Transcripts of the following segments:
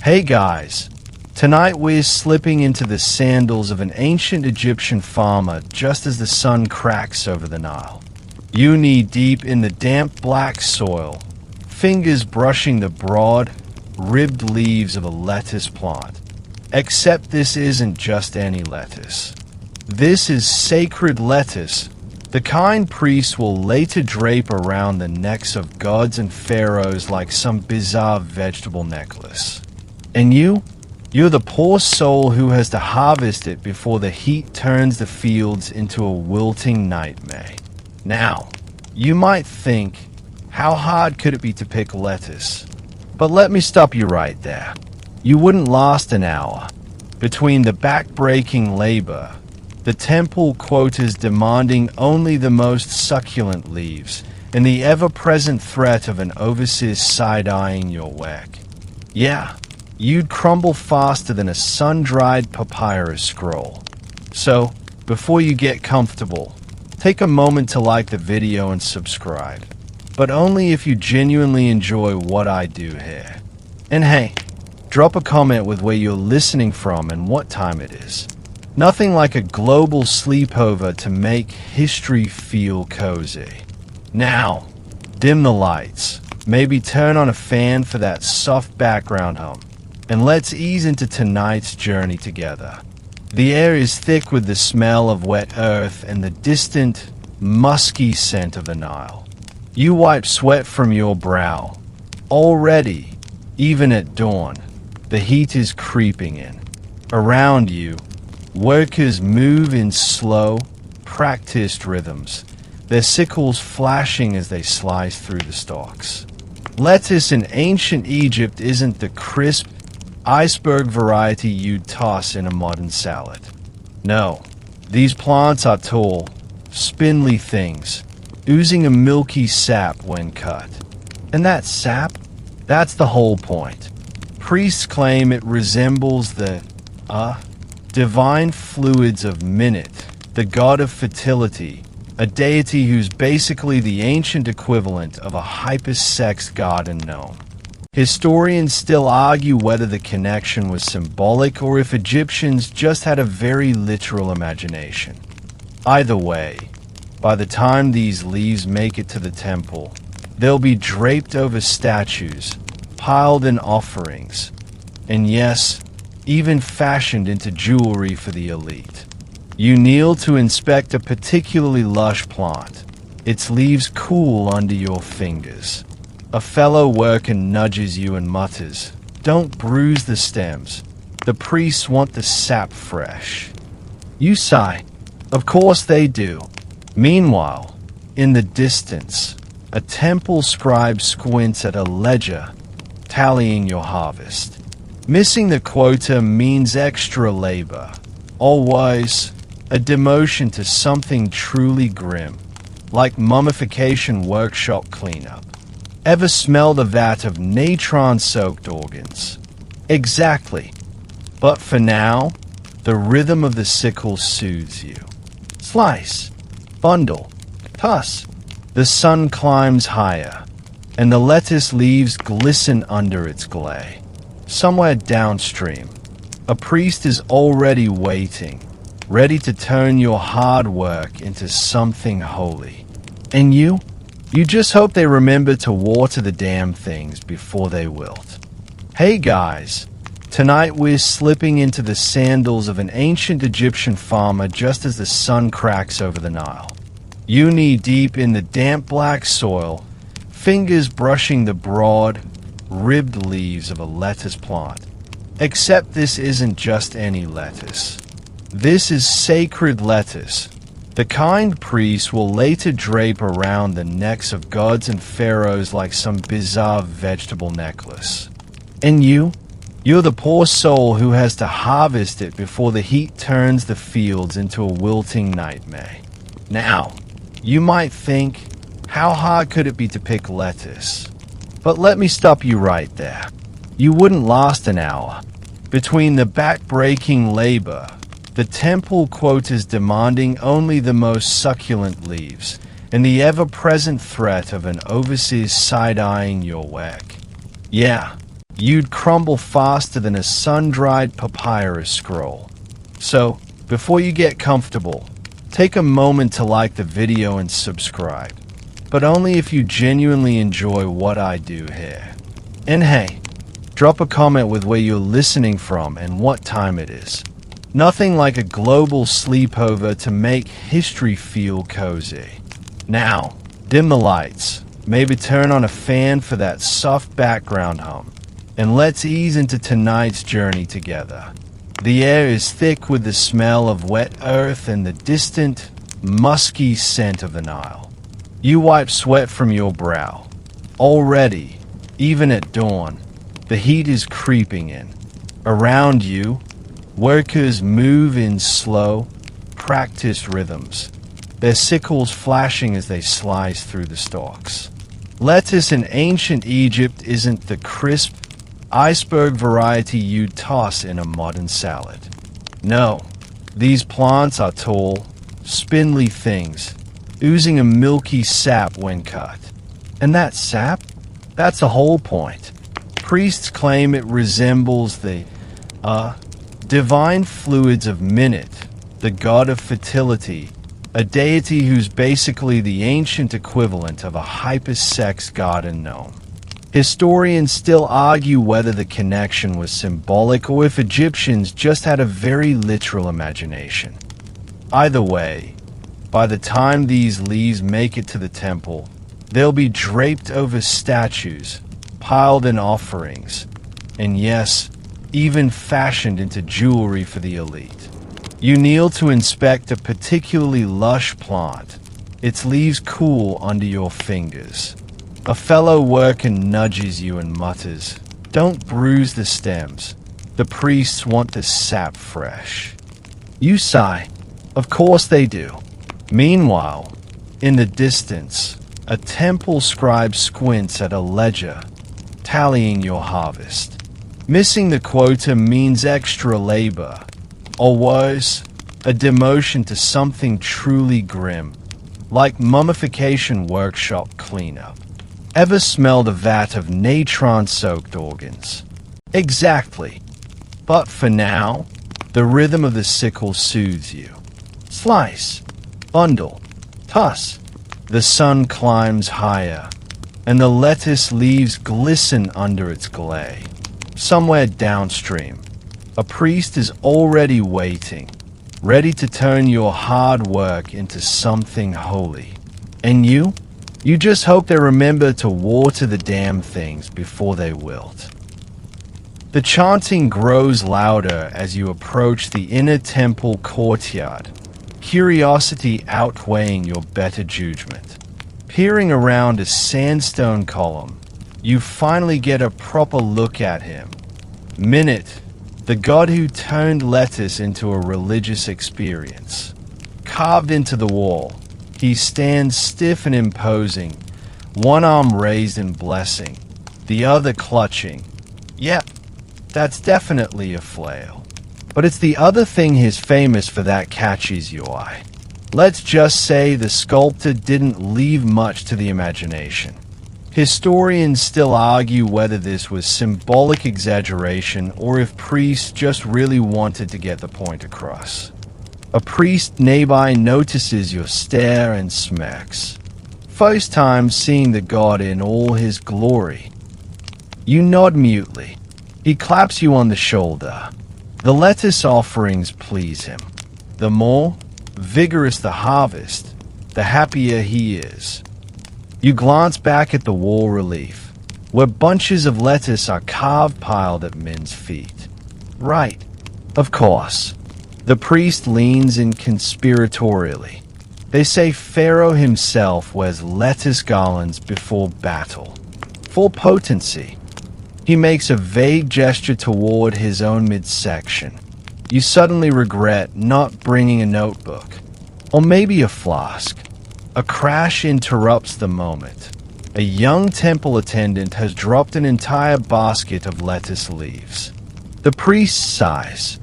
Hey guys, tonight we're slipping into the sandals of an ancient Egyptian farmer just as the sun cracks over the Nile. You knee deep in the damp black soil, fingers brushing the broad, ribbed leaves of a lettuce plant. Except this isn't just any lettuce. This is sacred lettuce, the kind priests will later drape around the necks of gods and pharaohs like some bizarre vegetable necklace. And you're the poor soul who has to harvest it before the heat turns the fields into a wilting nightmare. Now, you might think, how hard could it be to pick lettuce? But let me stop you right there. You wouldn't last an hour. Between the back-breaking labor, the temple quotas demanding only the most succulent leaves, and the ever-present threat of an overseer side-eyeing your work. Yeah, you'd crumble faster than a sun-dried papyrus scroll. So, before you get comfortable, take a moment to like the video and subscribe. But only if you genuinely enjoy what I do here. And hey, drop a comment with where you're listening from and what time it is. Nothing like a global sleepover to make history feel cozy. Now, dim the lights, maybe turn on a fan for that soft background hum, and let's ease into tonight's journey together. The air is thick with the smell of wet earth and the distant, musky scent of the Nile. You wipe sweat from your brow. Already, even at dawn, the heat is creeping in. Around you, workers move in slow, practiced rhythms, their sickles flashing as they slice through the stalks. Lettuce in ancient Egypt isn't the crisp, iceberg variety you'd toss in a modern salad. No, these plants are tall, spindly things, oozing a milky sap when cut. And that sap, that's the whole point. Priests claim it resembles the, divine fluids of Minute, the god of fertility, a deity who's basically the ancient equivalent of a hypersex god and gnome. Historians still argue whether the connection was symbolic or if Egyptians just had a very literal imagination. Either way, by the time these leaves make it to the temple, they'll be draped over statues, piled in offerings, and yes, even fashioned into jewelry for the elite. You kneel to inspect a particularly lush plant. Its leaves cool under your fingers. A fellow worker nudges you and mutters, "Don't bruise the stems. The priests want the sap fresh." You sigh. Of course they do. Meanwhile, in the distance, a temple scribe squints at a ledger, tallying your harvest. Missing the quota means extra labor. Always a demotion to something truly grim, like mummification workshop cleanup. Ever smell the vat of natron-soaked organs? Exactly. But for now, the rhythm of the sickle soothes you. Slice, bundle, toss. The sun climbs higher, and the lettuce leaves glisten under its glare. Somewhere downstream, a priest is already waiting, ready to turn your hard work into something holy. And you just hope they remember to water the damn things before they wilt. Hey guys, tonight we're slipping into the sandals of an ancient Egyptian farmer just as the sun cracks over the Nile. You knee deep in the damp black soil, fingers brushing the broad, ribbed leaves of a lettuce plant. Except this isn't just any lettuce. This is sacred lettuce, the kind priests will later drape around the necks of gods and pharaohs like some bizarre vegetable necklace. And you're the poor soul who has to harvest it before the heat turns the fields into a wilting nightmare. Now, you might think, how hard could it be to pick lettuce? But let me stop you right there. You wouldn't last an hour. Between the back-breaking labor, the temple quotas demanding only the most succulent leaves, and the ever-present threat of an overseer side-eyeing your work. Yeah, You'd crumble faster than a sun-dried papyrus scroll. So, before you get comfortable, take a moment to like the video and subscribe. But only if you genuinely enjoy what I do here. And hey, drop a comment with where you're listening from and what time it is. Nothing like a global sleepover to make history feel cozy. Now, dim the lights, maybe turn on a fan for that soft background hum, and let's ease into tonight's journey together. The air is thick with the smell of wet earth and the distant, musky scent of the Nile. You wipe sweat from your brow. Already, even at dawn, the heat is creeping in. Around you, workers move in slow, practiced rhythms, their sickles flashing as they slice through the stalks. Lettuce in ancient Egypt isn't the crisp, iceberg variety you'd toss in a modern salad. No, these plants are tall, spindly things, oozing a milky sap when cut. And that sap? That's the whole point. Priests claim it resembles the, divine fluids of Minit, the god of fertility, a deity who's basically the ancient equivalent of a hypersex garden gnome. Historians still argue whether the connection was symbolic or if Egyptians just had a very literal imagination. Either way, by the time these leaves make it to the temple, they'll be draped over statues, piled in offerings, and yes, even fashioned into jewelry for the elite. You kneel to inspect a particularly lush plant, its leaves cool under your fingers. A fellow worker nudges you and mutters, "Don't bruise the stems. The priests want the sap fresh." You sigh. Of course they do. Meanwhile, in the distance, a temple scribe squints at a ledger, tallying your harvest. Missing the quota means extra labor, or worse, a demotion to something truly grim, like mummification workshop cleanup. Ever smell the vat of natron-soaked organs? Exactly. But for now, the rhythm of the sickle soothes you. Slice, bundle, toss. The sun climbs higher, and the lettuce leaves glisten under its glare. Somewhere downstream, a priest is already waiting, ready to turn your hard work into something holy. And you just hope they remember to water the damn things before they wilt. The chanting grows louder as you approach the inner temple courtyard, curiosity outweighing your better judgment. Peering around a sandstone column, you finally get a proper look at him. Minit, the god who turned lettuce into a religious experience. Carved into the wall, he stands stiff and imposing, one arm raised in blessing, the other clutching. Yep, that's definitely a flail. But it's the other thing he's famous for that catches your eye. Let's just say the sculptor didn't leave much to the imagination. Historians still argue whether this was symbolic exaggeration or if priests just really wanted to get the point across. A priest nearby notices your stare and smirks. First time seeing the god in all his glory. You nod mutely. He claps you on the shoulder. The lettuce offerings please him. The more vigorous the harvest, the happier he is. You glance back at the wall relief, where bunches of lettuce are carved piled at men's feet. Right, of course. The priest leans in conspiratorially. They say Pharaoh himself wears lettuce garlands before battle. For potency. He makes a vague gesture toward his own midsection. You suddenly regret not bringing a notebook, or maybe a flask. A crash interrupts the moment. A young temple attendant has dropped an entire basket of lettuce leaves. The priest sighs.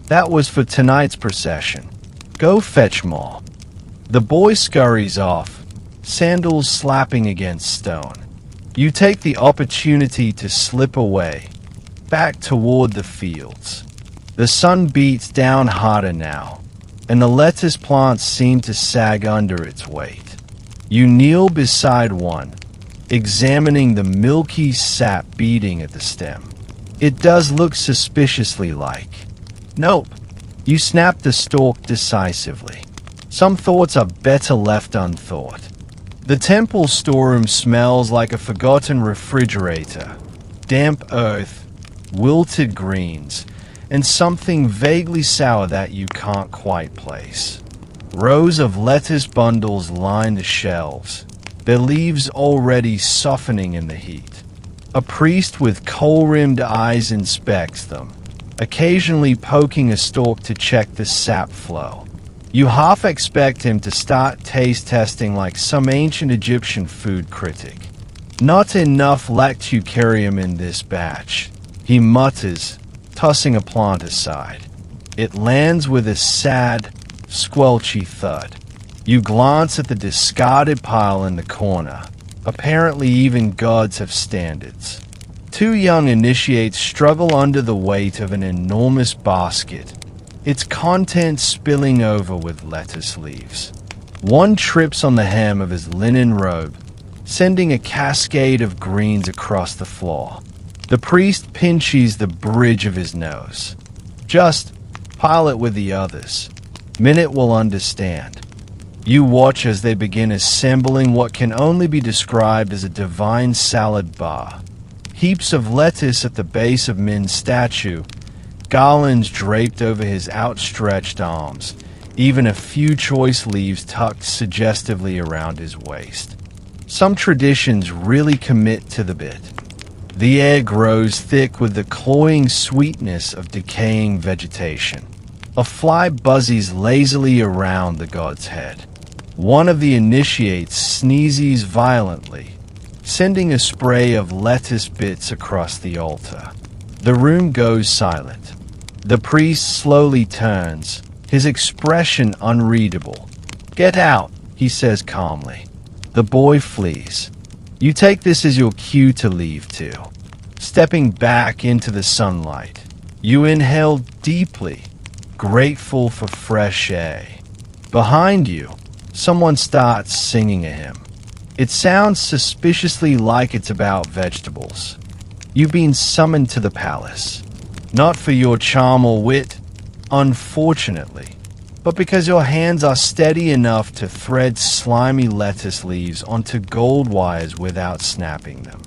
That was for tonight's procession. Go fetch more. The boy scurries off, sandals slapping against stone. You take the opportunity to slip away, back toward the fields. The sun beats down harder now, and the lettuce plants seem to sag under its weight. You kneel beside one, examining the milky sap beating at the stem. It does look suspiciously like. Nope. You snap the stalk decisively. Some thoughts are better left unthought. The temple storeroom smells like a forgotten refrigerator. Damp earth, wilted greens, and something vaguely sour that you can't quite place. Rows of lettuce bundles line the shelves, their leaves already softening in the heat. A priest with coal-rimmed eyes inspects them, occasionally poking a stalk to check the sap flow. You half expect him to start taste testing like some ancient Egyptian food critic. Not enough lactucarium in this batch, he mutters, tossing a plant aside. It lands with a sad, squelchy thud. You glance at the discarded pile in the corner. Apparently even gods have standards. Two young initiates struggle under the weight of an enormous basket, its contents spilling over with lettuce leaves. One trips on the hem of his linen robe, sending a cascade of greens across the floor. The priest pinches the bridge of his nose. Just pile it with the others. Minute will understand. You watch as they begin assembling what can only be described as a divine salad bar. Heaps of lettuce at the base of Min's statue, garlands draped over his outstretched arms, even a few choice leaves tucked suggestively around his waist. Some traditions really commit to the bit. The air grows thick with the cloying sweetness of decaying vegetation. A fly buzzes lazily around the god's head. One of the initiates sneezes violently, sending a spray of lettuce bits across the altar. The room goes silent. The priest slowly turns, his expression unreadable. "Get out," he says calmly. The boy flees. You take this as your cue to leave too. Stepping back into the sunlight, you inhale deeply, grateful for fresh air. Behind you, someone starts singing a hymn. It sounds suspiciously like it's about vegetables. You've been summoned to the palace, not for your charm or wit, unfortunately, but because your hands are steady enough to thread slimy lettuce leaves onto gold wires without snapping them.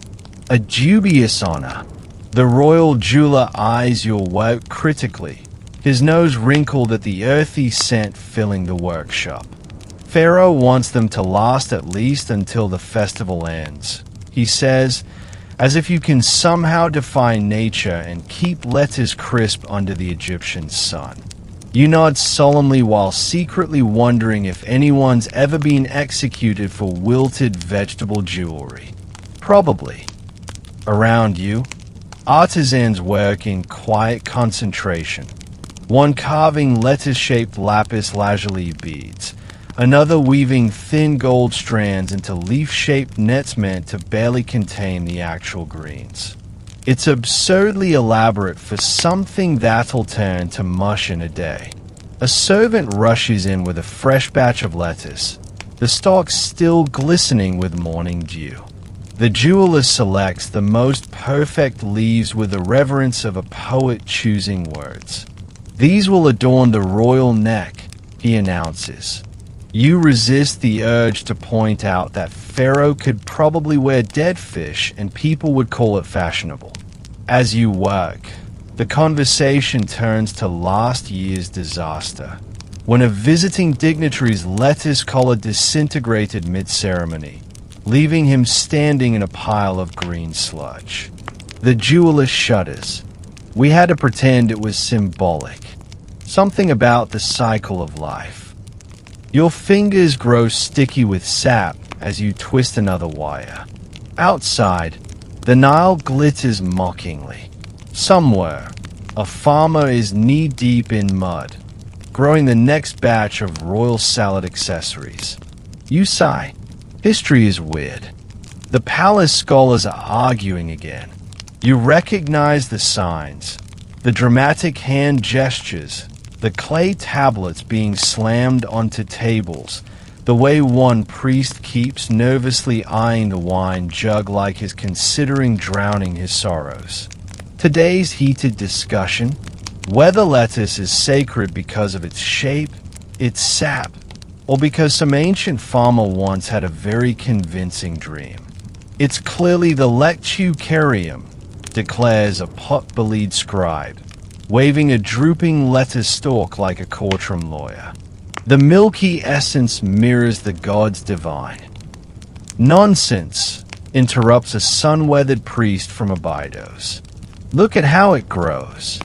A dubious honor. The royal jeweler eyes your work critically, his nose wrinkled at the earthy scent filling the workshop. Pharaoh wants them to last at least until the festival ends, he says, as if you can somehow defy nature and keep lettuce crisp under the Egyptian sun. You nod solemnly while secretly wondering if anyone's ever been executed for wilted vegetable jewelry. Probably. Around you, artisans work in quiet concentration. One carving lettuce-shaped lapis lazuli beads, another weaving thin gold strands into leaf-shaped nets meant to barely contain the actual greens. It's absurdly elaborate for something that'll turn to mush in a day. A servant rushes in with a fresh batch of lettuce, the stalks still glistening with morning dew. The jeweler selects the most perfect leaves with the reverence of a poet choosing words. "These will adorn the royal neck," he announces. You resist the urge to point out that Pharaoh could probably wear dead fish and people would call it fashionable. As you work, the conversation turns to last year's disaster, when a visiting dignitary's lettuce collar disintegrated mid-ceremony, leaving him standing in a pile of green sludge. The jeweler shudders. We had to pretend it was symbolic. Something about the cycle of life. Your fingers grow sticky with sap as you twist another wire. Outside, the Nile glitters mockingly. Somewhere, a farmer is knee-deep in mud, growing the next batch of royal salad accessories. You sigh. History is weird. The palace scholars are arguing again. You recognize the signs, the dramatic hand gestures, the clay tablets being slammed onto tables, the way one priest keeps nervously eyeing the wine jug like he's considering drowning his sorrows. Today's heated discussion: whether lettuce is sacred because of its shape, its sap, or because some ancient farmer once had a very convincing dream. It's clearly the lectu carium, declares a pot-bellied scribe, waving a drooping lettuce stalk like a courtroom lawyer. The milky essence mirrors the gods divine. Nonsense, interrupts a sun-weathered priest from Abydos. Look at how it grows.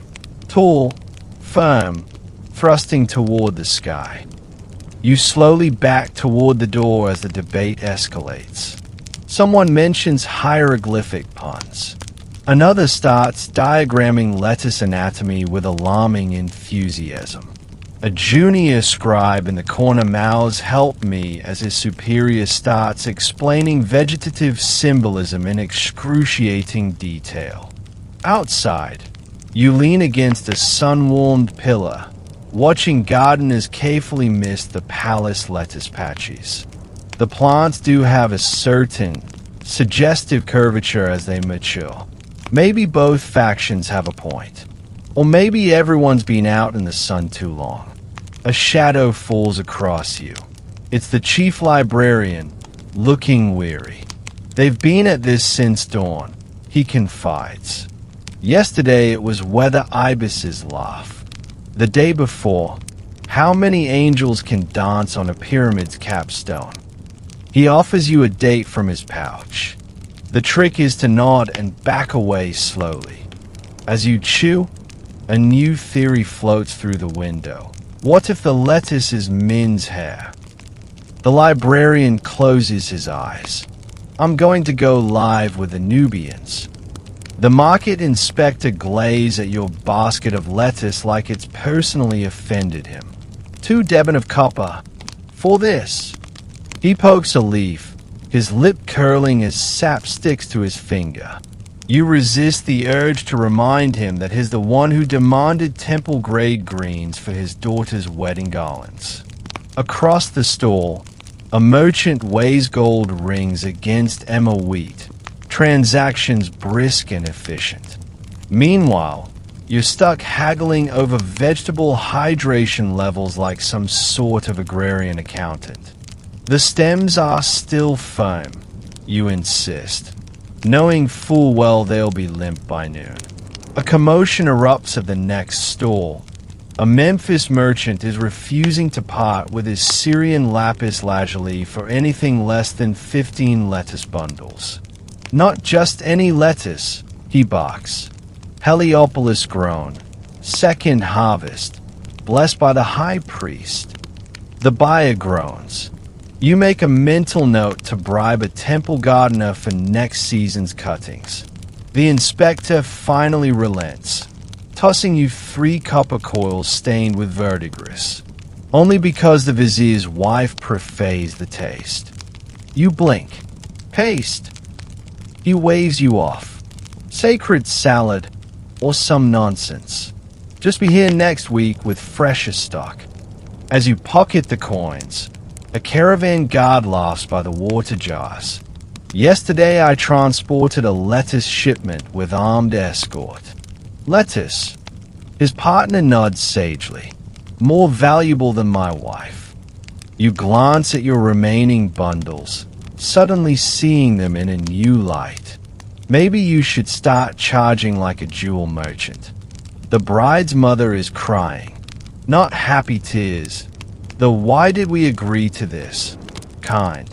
Tall, firm, thrusting toward the sky. You slowly back toward the door as the debate escalates. Someone mentions hieroglyphic puns. Another starts diagramming lettuce anatomy with alarming enthusiasm. A junior scribe in the corner mouths "help me" as his superior starts explaining vegetative symbolism in excruciating detail. Outside, you lean against a sun-warmed pillar, watching gardeners carefully mist the palace lettuce patches. The plants do have a certain, suggestive curvature as they mature. Maybe both factions have a point. Or maybe everyone's been out in the sun too long. A shadow falls across you. It's the chief librarian, looking weary. They've been at this since dawn, he confides. Yesterday it was whether ibises laugh. The day before, how many angels can dance on a pyramid's capstone? He offers you a date from his pouch. The trick is to nod and back away slowly. As you chew, a new theory floats through the window. What if the lettuce is men's hair? The librarian closes his eyes. I'm going to go live with the Nubians. The market inspector glares at your basket of lettuce like it's personally offended him. 2 deben of copper. For this. He pokes a leaf, his lip curling as sap sticks to his finger. You resist the urge to remind him that he's the one who demanded temple-grade greens for his daughter's wedding garlands. Across the stall, a merchant weighs gold rings against Emma wheat, transactions brisk and efficient. Meanwhile, you're stuck haggling over vegetable hydration levels like some sort of agrarian accountant. The stems are still firm, you insist, knowing full well they'll be limp by noon. A commotion erupts at the next stall. A Memphis merchant is refusing to part with his Syrian lapis lazuli for anything less than 15 lettuce bundles. Not just any lettuce, he barks. Heliopolis grown, second harvest, blessed by the high priest. The buyer groans. You make a mental note to bribe a temple gardener for next season's cuttings. The inspector finally relents, tossing you 3 copper coils stained with verdigris, only because the vizier's wife prefers the taste. You blink. Paste. He waves you off. Sacred salad, or some nonsense. Just be here next week with fresher stock. As you pocket the coins, a caravan guard laughs by the water jars. Yesterday I transported a lettuce shipment with armed escort. Lettuce. His partner nods sagely. More valuable than my wife. You glance at your remaining bundles, suddenly seeing them in a new light. Maybe you should start charging like a jewel merchant. The bride's mother is crying. Not happy tears. The "why did we agree to this?" kind.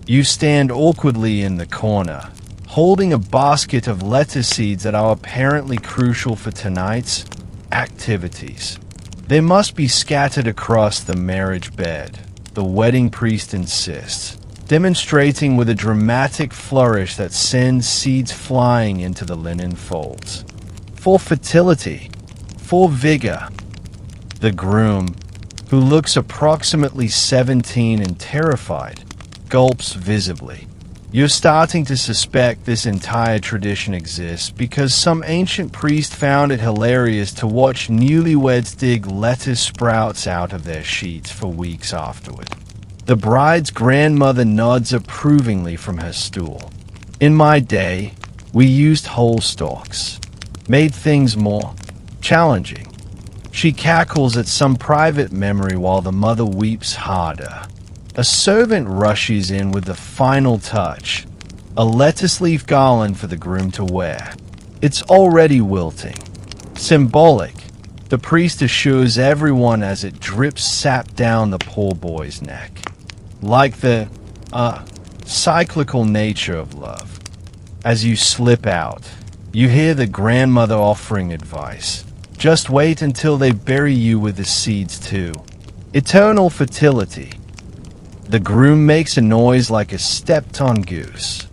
You stand awkwardly in the corner, holding a basket of lettuce seeds that are apparently crucial for tonight's activities. They must be scattered across the marriage bed, the wedding priest insists, demonstrating with a dramatic flourish that sends seeds flying into the linen folds. For fertility, for vigor. The groom, who looks approximately 17 and terrified, gulps visibly. You're starting to suspect this entire tradition exists because some ancient priest found it hilarious to watch newlyweds dig lettuce sprouts out of their sheets for weeks afterward. The bride's grandmother nods approvingly from her stool. In my day, we used whole stalks. Made things more challenging. She cackles at some private memory while the mother weeps harder. A servant rushes in with the final touch, a lettuce leaf garland for the groom to wear. It's already wilting. Symbolic, the priest assures everyone as it drips sap down the poor boy's neck. Like the, cyclical nature of love. As you slip out, you hear the grandmother offering advice. Just wait until they bury you with the seeds too. Eternal fertility. The groom makes a noise like a stepped-on goose.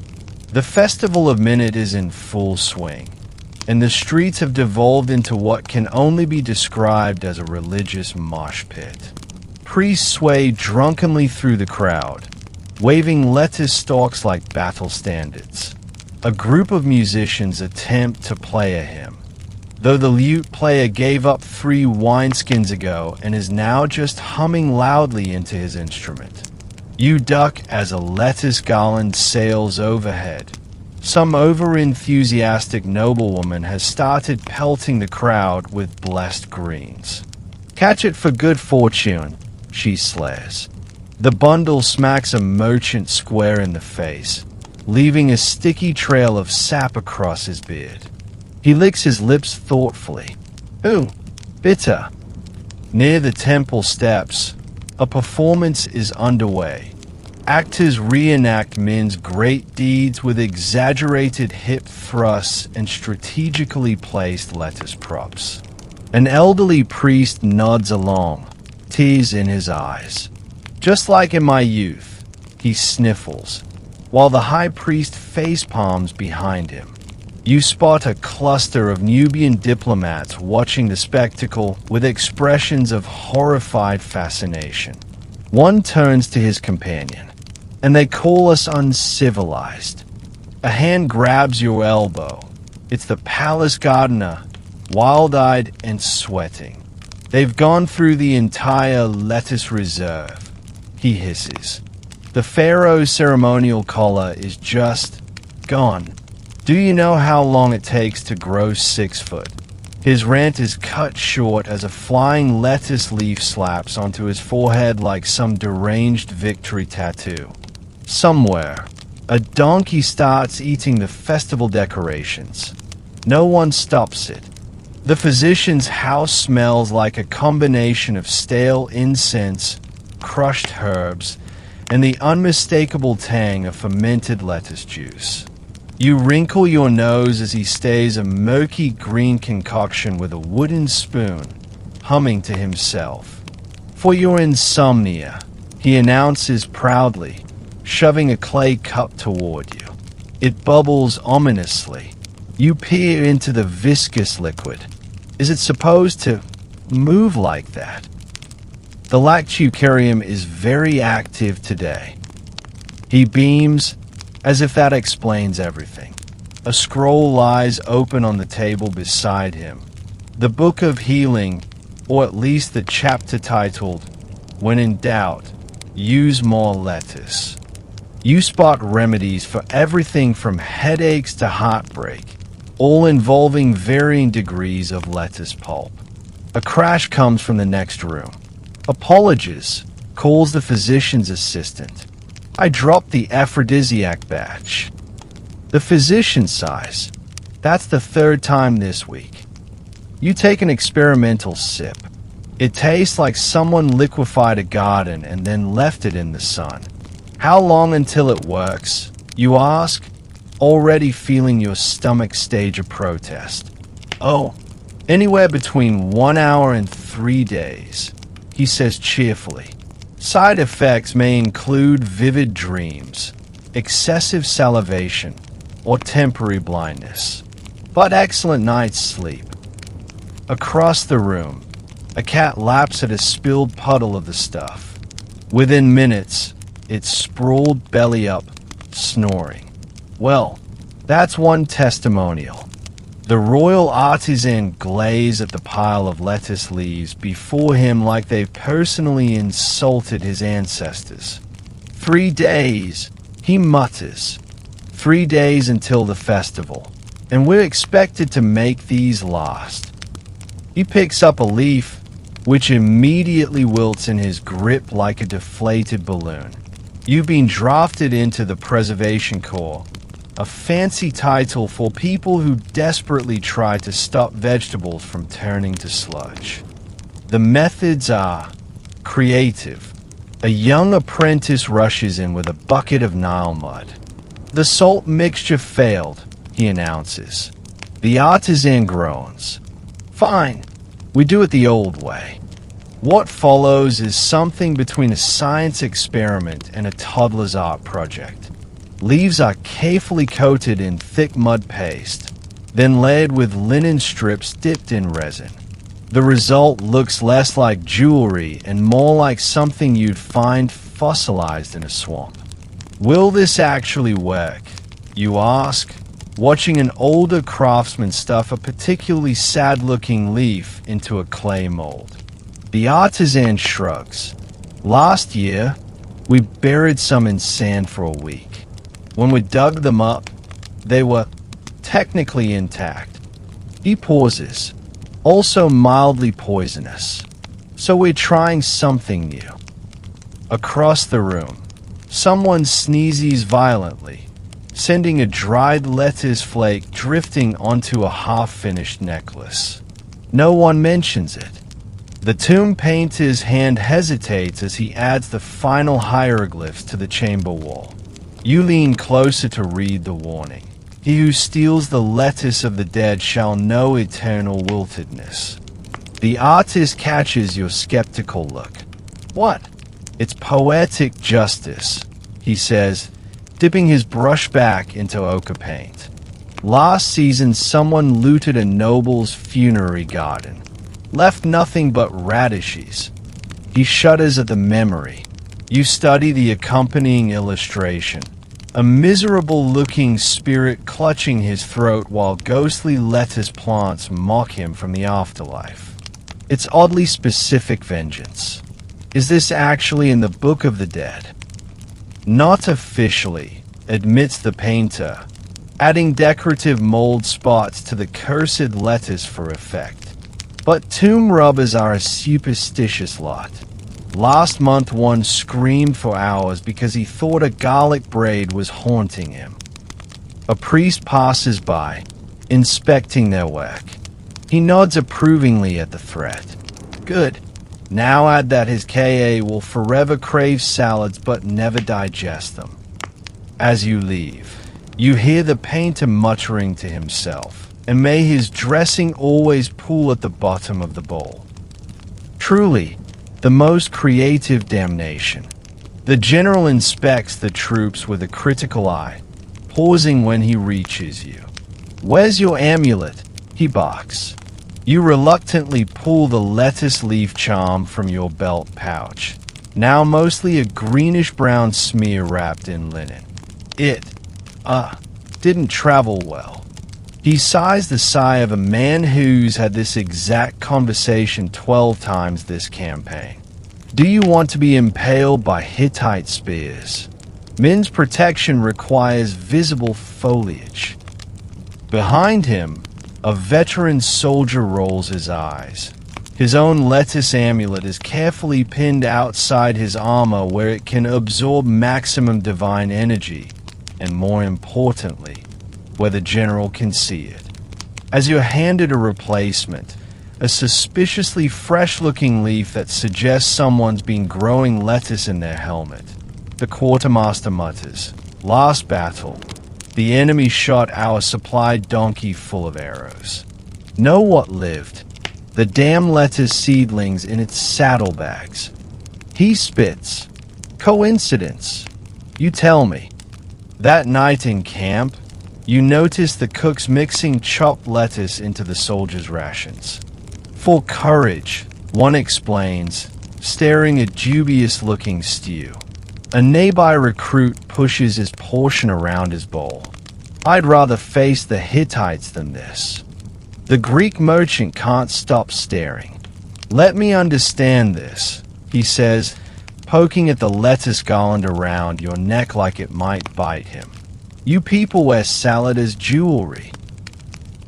The festival of minute is in full swing, and the streets have devolved into what can only be described as a religious mosh pit. Priests sway drunkenly through the crowd, waving lettuce stalks like battle standards. A group of musicians attempt to play a hymn, though the lute player gave up 3 wineskins ago and is now just humming loudly into his instrument. You duck as a lettuce garland sails overhead. Some over-enthusiastic noblewoman has started pelting the crowd with blessed greens. Catch it for good fortune, she slays. The bundle smacks a merchant square in the face, leaving a sticky trail of sap across his beard. He licks his lips thoughtfully. Ooh, bitter. Near the temple steps, a performance is underway. Actors reenact men's great deeds with exaggerated hip thrusts and strategically placed lettuce props. An elderly priest nods along, tears in his eyes. Just like in my youth, he sniffles, while the high priest facepalms behind him. You spot a cluster of Nubian diplomats watching the spectacle with expressions of horrified fascination. One turns to his companion, and they call us uncivilized. A hand grabs your elbow. It's the palace gardener, wild-eyed and sweating. They've gone through the entire lettuce reserve, he hisses. The pharaoh's ceremonial collar is just gone. Do you know how long it takes to grow 6 foot? His rant is cut short as a flying lettuce leaf slaps onto his forehead like some deranged victory tattoo. Somewhere, a donkey starts eating the festival decorations. No one stops it. The physician's house smells like a combination of stale incense, crushed herbs, and the unmistakable tang of fermented lettuce juice. You wrinkle your nose as he stays a murky green concoction with a wooden spoon, humming to himself. For your insomnia, he announces proudly, shoving a clay cup toward you. It bubbles ominously. You peer into the viscous liquid. Is it supposed to move like that? The lactucarium is very active today. He beams, as if that explains everything. A scroll lies open on the table beside him. The Book of Healing, or at least the chapter titled, When in Doubt, Use More Lettuce. You spot remedies for everything from headaches to heartbreak, all involving varying degrees of lettuce pulp. A crash comes from the next room. Apologies, calls the physician's assistant. I dropped the aphrodisiac batch. The physician sighs. That's the 3rd time this week. You take an experimental sip. It tastes like someone liquefied a garden and then left it in the sun. How long until it works? You ask, already feeling your stomach stage a protest. Oh, anywhere between 1 hour and 3 days, he says cheerfully. Side effects may include vivid dreams, excessive salivation, or temporary blindness, but excellent night's sleep. Across the room, a cat laps at a spilled puddle of the stuff. Within minutes, it's sprawled belly up, snoring. Well, that's one testimonial. The royal artisan glaze at the pile of lettuce leaves before him like they've personally insulted his ancestors. 3 days, he mutters. 3 days until the festival, and we're expected to make these last. He picks up a leaf, which immediately wilts in his grip like a deflated balloon. You've been drafted into the Preservation Corps, a fancy title for people who desperately try to stop vegetables from turning to sludge. The methods are creative. A young apprentice rushes in with a bucket of Nile mud. The salt mixture failed, he announces. The artisan groans. Fine, we do it the old way. What follows is something between a science experiment and a toddler's art project. Leaves are carefully coated in thick mud paste, then layered with linen strips dipped in resin. The result looks less like jewelry and more like something you'd find fossilized in a swamp. Will this actually work, you ask, watching an older craftsman stuff a particularly sad-looking leaf into a clay mold. The artisan shrugs. Last year, we buried some in sand for a week. When we dug them up, they were technically intact. He pauses, also mildly poisonous. So we're trying something new. Across the room, someone sneezes violently, sending a dried lettuce flake drifting onto a half-finished necklace. No one mentions it. The tomb painter's hand hesitates as he adds the final hieroglyphs to the chamber wall. You lean closer to read the warning. He who steals the lettuce of the dead shall know eternal wiltedness. The artist catches your skeptical look. What? It's poetic justice, he says, dipping his brush back into ochre paint. Last season, someone looted a noble's funerary garden, left nothing but radishes. He shudders at the memory. You study the accompanying illustration. A miserable-looking spirit clutching his throat while ghostly lettuce plants mock him from the afterlife. It's oddly specific vengeance. Is this actually in the Book of the Dead? Not officially, admits the painter, adding decorative mold spots to the cursed lettuce for effect. But tomb robbers are a superstitious lot. Last month one screamed for hours because he thought a garlic braid was haunting him. A priest passes by, inspecting their work. He nods approvingly at the threat. Good. Now add that his KA will forever crave salads but never digest them. As you leave, you hear the painter muttering to himself, and may his dressing always pool at the bottom of the bowl. Truly, the most creative damnation. The general inspects the troops with a critical eye, pausing when he reaches you. Where's your amulet? He barks. You reluctantly pull the lettuce leaf charm from your belt pouch, now mostly a greenish-brown smear wrapped in linen. It, didn't travel well. He sighs the sigh of a man who's had this exact conversation 12 times this campaign. Do you want to be impaled by Hittite spears? Min's protection requires visible foliage. Behind him, a veteran soldier rolls his eyes. His own lettuce amulet is carefully pinned outside his armor where it can absorb maximum divine energy, and more importantly, where the general can see it. As you're handed a replacement, a suspiciously fresh-looking leaf that suggests someone's been growing lettuce in their helmet, the quartermaster mutters, "Last battle, the enemy shot our supplied donkey full of arrows. Know what lived? The damn lettuce seedlings in its saddlebags." He spits. Coincidence? You tell me. That night in camp, you notice the cooks mixing chopped lettuce into the soldiers' rations. For courage, one explains, staring at dubious-looking stew. A nearby recruit pushes his portion around his bowl. I'd rather face the Hittites than this. The Greek merchant can't stop staring. Let me understand this, he says, poking at the lettuce garland around your neck like it might bite him. You people wear salad as jewelry.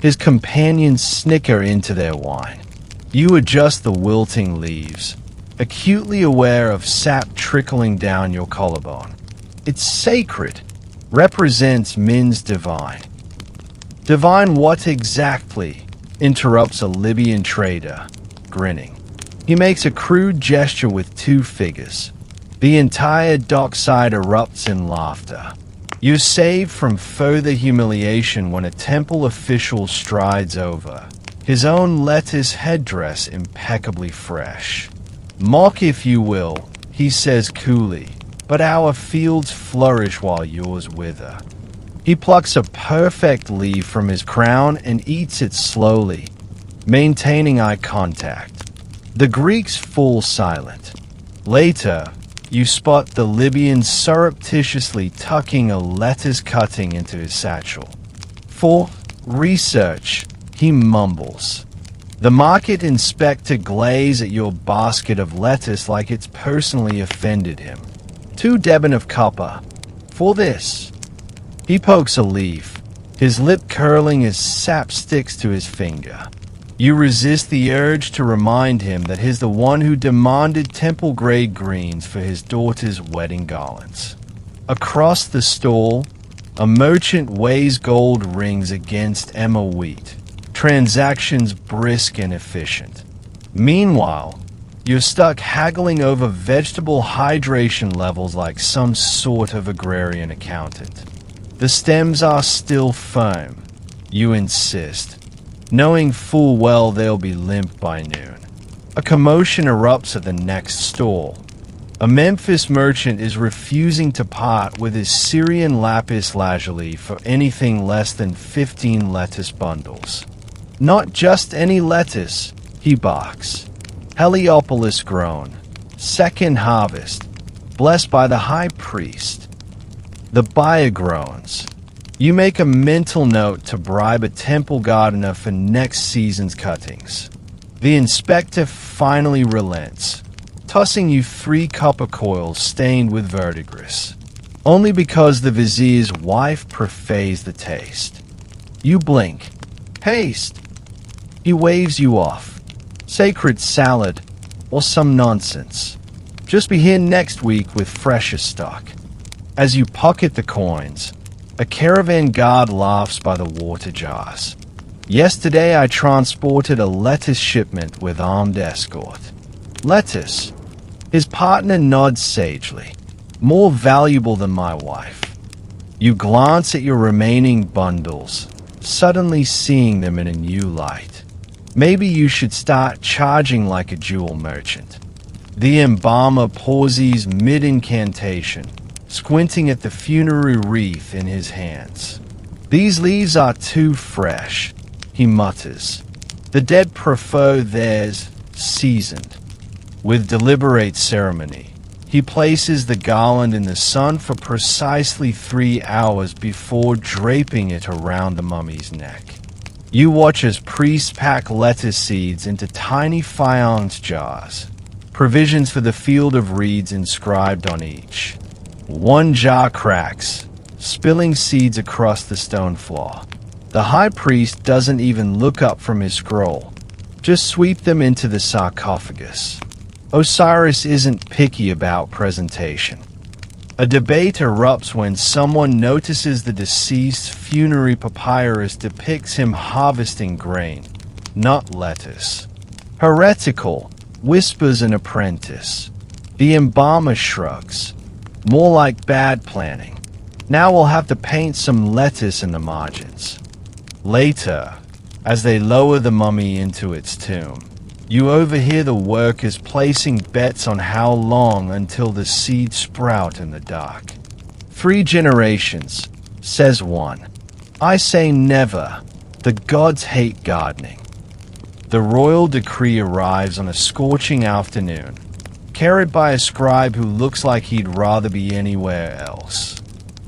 His companions snicker into their wine. You adjust the wilting leaves, acutely aware of sap trickling down your collarbone. It's sacred, represents men's divine. Divine what exactly? Interrupts a Libyan trader, grinning. He makes a crude gesture with two fingers. The entire dockside erupts in laughter. You're saved from further humiliation when a temple official strides over, his own lettuce headdress impeccably fresh. Mock if you will, he says coolly, but our fields flourish while yours wither. He plucks a perfect leaf from his crown and eats it slowly, maintaining eye contact. The Greeks fall silent. Later, you spot the Libyan surreptitiously tucking a lettuce cutting into his satchel. For research, he mumbles. The market inspector glares at your basket of lettuce like it's personally offended him. 2 deben of copper. For this. He pokes a leaf, his lip curling as sap sticks to his finger. You resist the urge to remind him that he's the one who demanded temple-grade greens for his daughter's wedding garlands. Across the stall, a merchant weighs gold rings against Emma wheat. Transactions brisk and efficient. Meanwhile, you're stuck haggling over vegetable hydration levels like some sort of agrarian accountant. The stems are still firm, you insist, knowing full well they'll be limp by noon. A commotion erupts at the next stall. A Memphis merchant is refusing to part with his Syrian lapis lazuli for anything less than 15 lettuce bundles. Not just any lettuce, he barks. Heliopolis grown, second harvest, blessed by the high priest. The buyer groans. You make a mental note to bribe a temple gardener for next season's cuttings. The inspector finally relents, tossing you 3 copper coils stained with verdigris, only because the vizier's wife prefers the taste. You blink. Haste! He waves you off. Sacred salad, or some nonsense. Just be here next week with fresher stock. As you pocket the coins, a caravan guard laughs by the water jars. Yesterday I transported a lettuce shipment with armed escort. Lettuce. His partner nods sagely. More valuable than my wife. You glance at your remaining bundles, suddenly seeing them in a new light. Maybe you should start charging like a jewel merchant. The embalmer pauses mid-incantation, squinting at the funerary wreath in his hands. These leaves are too fresh, he mutters. The dead prefer theirs seasoned. With deliberate ceremony, he places the garland in the sun for precisely 3 hours before draping it around the mummy's neck. You watch as priests pack lettuce seeds into tiny faience jars, provisions for the field of reeds inscribed on each. 1 jar cracks, spilling seeds across the stone floor. The high priest doesn't even look up from his scroll, just sweep them into the sarcophagus. Osiris isn't picky about presentation. A debate erupts when someone notices the deceased's funerary papyrus depicts him harvesting grain, not lettuce. Heretical, whispers an apprentice. The embalmer shrugs. More like bad planning. Now we'll have to paint some lettuce in the margins. Later, as they lower the mummy into its tomb, you overhear the workers placing bets on how long until the seeds sprout in the dark. 3 generations, says one. I say never. The gods hate gardening. The royal decree arrives on a scorching afternoon. carried by a scribe who looks like he'd rather be anywhere else.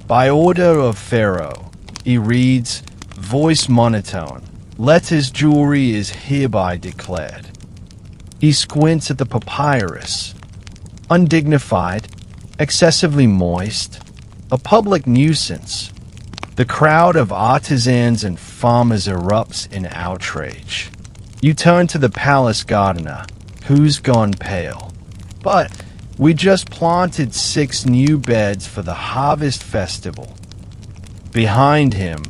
By order of Pharaoh, he reads, voice monotone, "Lettuce jewelry is hereby declared." He squints at the papyrus. Undignified, excessively moist, a public nuisance. The crowd of artisans and farmers erupts in outrage. You turn to the palace gardener, who's gone pale. But we just planted 6 new beds for the harvest festival. Behind him,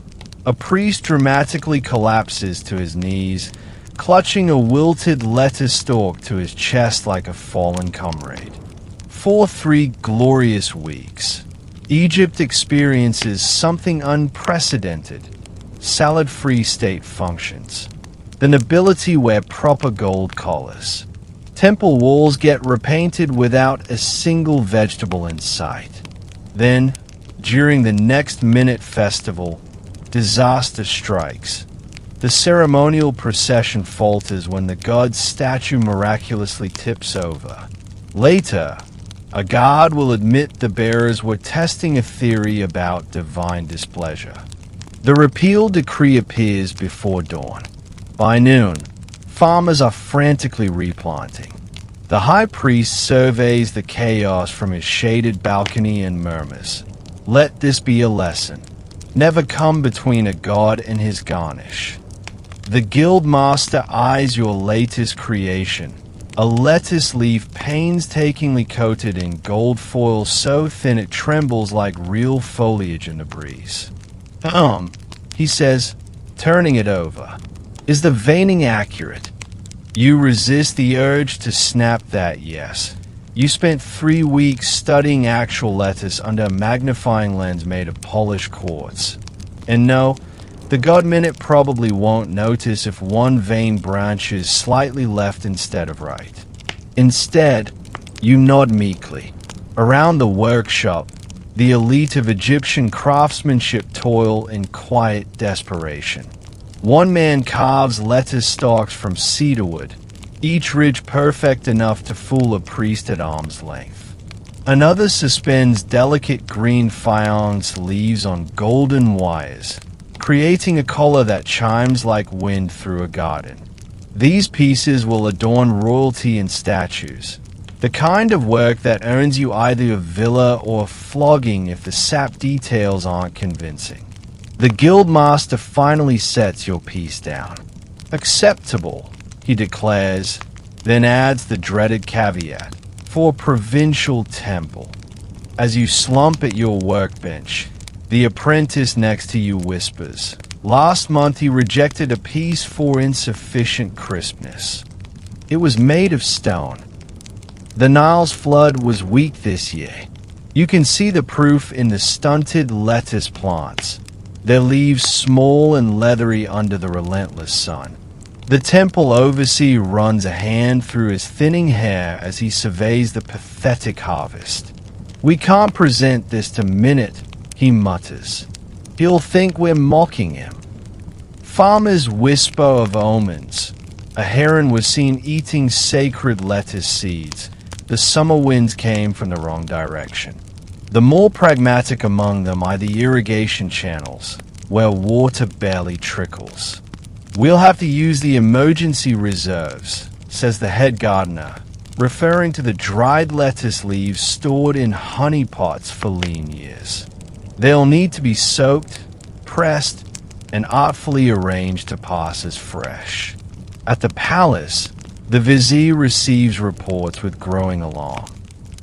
a priest dramatically collapses to his knees, clutching a wilted lettuce stalk to his chest like a fallen comrade. For 3 glorious weeks, Egypt experiences something unprecedented. Salad-free state functions. The nobility wear proper gold collars. Temple walls get repainted without a single vegetable in sight. Then, during the next minute festival, disaster strikes. The ceremonial procession falters when the god's statue miraculously tips over. Later, a god will admit the bearers were testing a theory about divine displeasure. The repeal decree appears before dawn. By noon, farmers are frantically replanting. The high priest surveys the chaos from his shaded balcony and murmurs, "Let this be a lesson. Never come between a god and his garnish." The guild master eyes your latest creation, a lettuce leaf painstakingly coated in gold foil so thin it trembles like real foliage in the breeze. He says, turning it over. Is the veining accurate? You resist the urge to snap that yes. You spent 3 weeks studying actual lettuce under a magnifying lens made of polished quartz. And no, the god minute probably won't notice if one vein branches slightly left instead of right. Instead, you nod meekly. Around the workshop, the elite of Egyptian craftsmanship toil in quiet desperation. One man carves lettuce stalks from cedarwood, each ridge perfect enough to fool a priest at arm's length. Another suspends delicate green faience leaves on golden wires, creating a collar that chimes like wind through a garden. These pieces will adorn royalty and statues, the kind of work that earns you either a villa or a flogging if the sap details aren't convincing. The guildmaster finally sets your piece down. Acceptable, he declares, then adds the dreaded caveat, for a provincial temple. As you slump at your workbench, the apprentice next to you whispers, "Last month he rejected a piece for insufficient crispness. It was made of stone. The Nile's flood was weak this year. You can see the proof in the stunted lettuce plants, their leaves small and leathery under the relentless sun." The temple overseer runs a hand through his thinning hair as he surveys the pathetic harvest. "We can't present this to Minute," he mutters. "He'll think we're mocking him." Farmers whisper of omens. A heron was seen eating sacred lettuce seeds. The summer winds came from the wrong direction. The more pragmatic among them are the irrigation channels, where water barely trickles. "We'll have to use the emergency reserves," says the head gardener, referring to the dried lettuce leaves stored in honey pots for lean years. They'll need to be soaked, pressed, and artfully arranged to pass as fresh. At the palace, the vizier receives reports with growing alarm.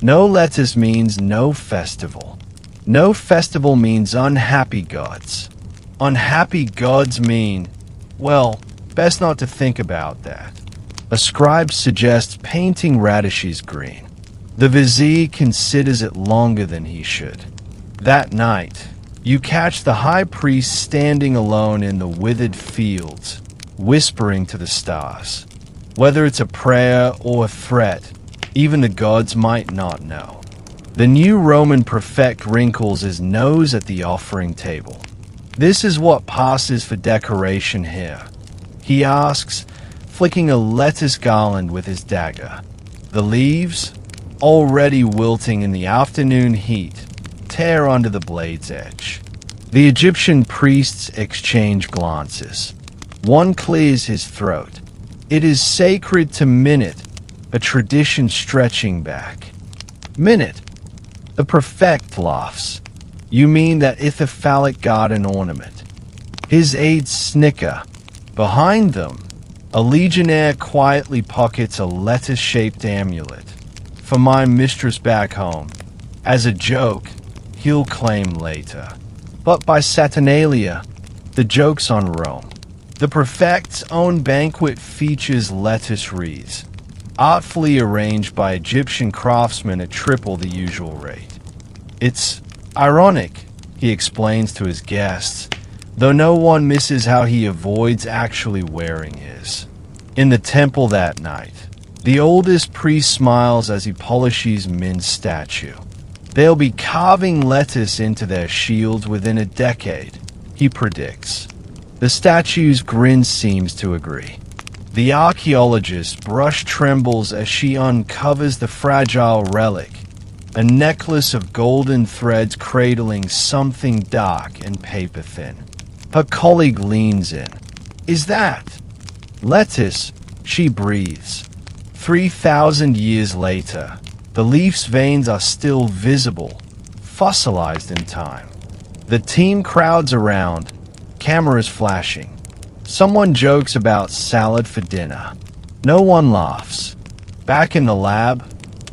No lettuce means no festival. No festival means unhappy gods. Unhappy gods mean, well, best not to think about that. A scribe suggests painting radishes green. The vizier considers it longer than he should. That night, you catch the high priest standing alone in the withered fields, whispering to the stars. Whether it's a prayer or a threat, even the gods might not know. The new Roman prefect wrinkles his nose at the offering table. "This is what passes for decoration here," he asks, flicking a lettuce garland with his dagger. "The leaves? already wilting in the afternoon heat, tear under the blade's edge. The Egyptian priests exchange glances. One clears his throat. It is sacred to Minute, a tradition stretching back. Minute, the prefect laughs. You mean that ithyphallic garden ornament? His aides snicker. Behind them, a legionnaire quietly pockets a lettuce-shaped amulet. For my mistress back home. As a joke, he'll claim later. But by Saturnalia, the joke's on Rome. The prefect's own banquet features lettuce wreaths, artfully arranged by Egyptian craftsmen at triple the usual rate. It's ironic, he explains to his guests, though no one misses how he avoids actually wearing his. In the temple that night, the oldest priest smiles as he polishes Min's statue. They'll be carving lettuce into their shields within a decade, he predicts. The statue's grin seems to agree. The archaeologist's brush trembles as she uncovers the fragile relic, a necklace of golden threads cradling something dark and paper-thin. Her colleague leans in. Is that lettuce? She breathes. 3,000 years later, the leaf's veins are still visible, fossilized in time. The team crowds around, cameras flashing. Someone jokes about salad for dinner. No one laughs. Back in the lab,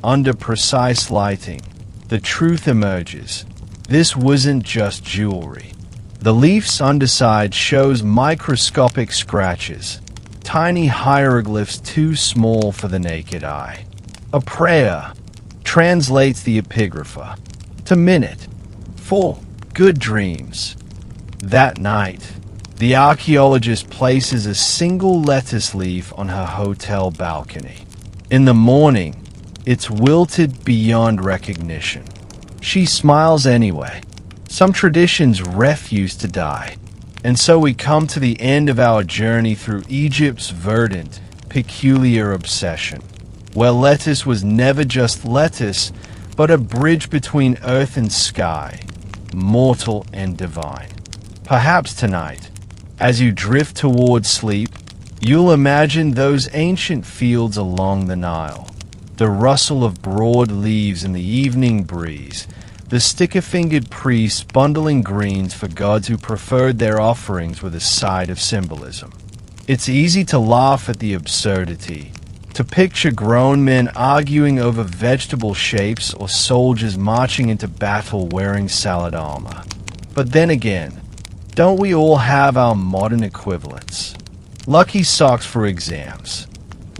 under precise lighting, the truth emerges. This wasn't just jewelry. The leaf's underside shows microscopic scratches, tiny hieroglyphs too small for the naked eye. A prayer, translates the epigrapher. To Minute, for good dreams. That night, the archaeologist places a single lettuce leaf on her hotel balcony. In the morning, it's wilted beyond recognition. She smiles anyway. Some traditions refuse to die. And so we come to the end of our journey through Egypt's verdant, peculiar obsession, where lettuce was never just lettuce, but a bridge between earth and sky, mortal and divine. Perhaps tonight, as you drift toward sleep, you'll imagine those ancient fields along the Nile, the rustle of broad leaves in the evening breeze, the sticker-fingered priests bundling greens for gods who preferred their offerings with a side of symbolism. It's easy to laugh at the absurdity, to picture grown men arguing over vegetable shapes or soldiers marching into battle wearing salad armor. But then again, don't we all have our modern equivalents? Lucky socks for exams,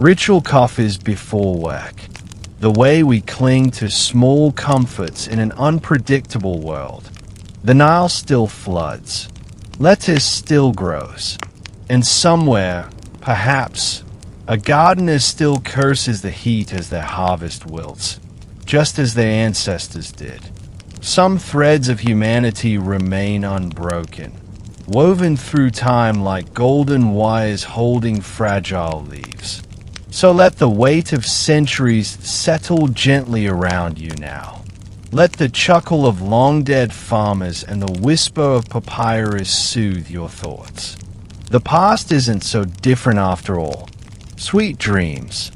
ritual coffees before work, the way we cling to small comforts in an unpredictable world. The Nile still floods, lettuce still grows, and somewhere, perhaps, a gardener still curses the heat as their harvest wilts, just as their ancestors did. Some threads of humanity remain unbroken, woven through time like golden wires holding fragile leaves. So let the weight of centuries settle gently around you now. Let the chuckle of long-dead farmers and the whisper of papyrus soothe your thoughts. The past isn't so different after all. Sweet dreams.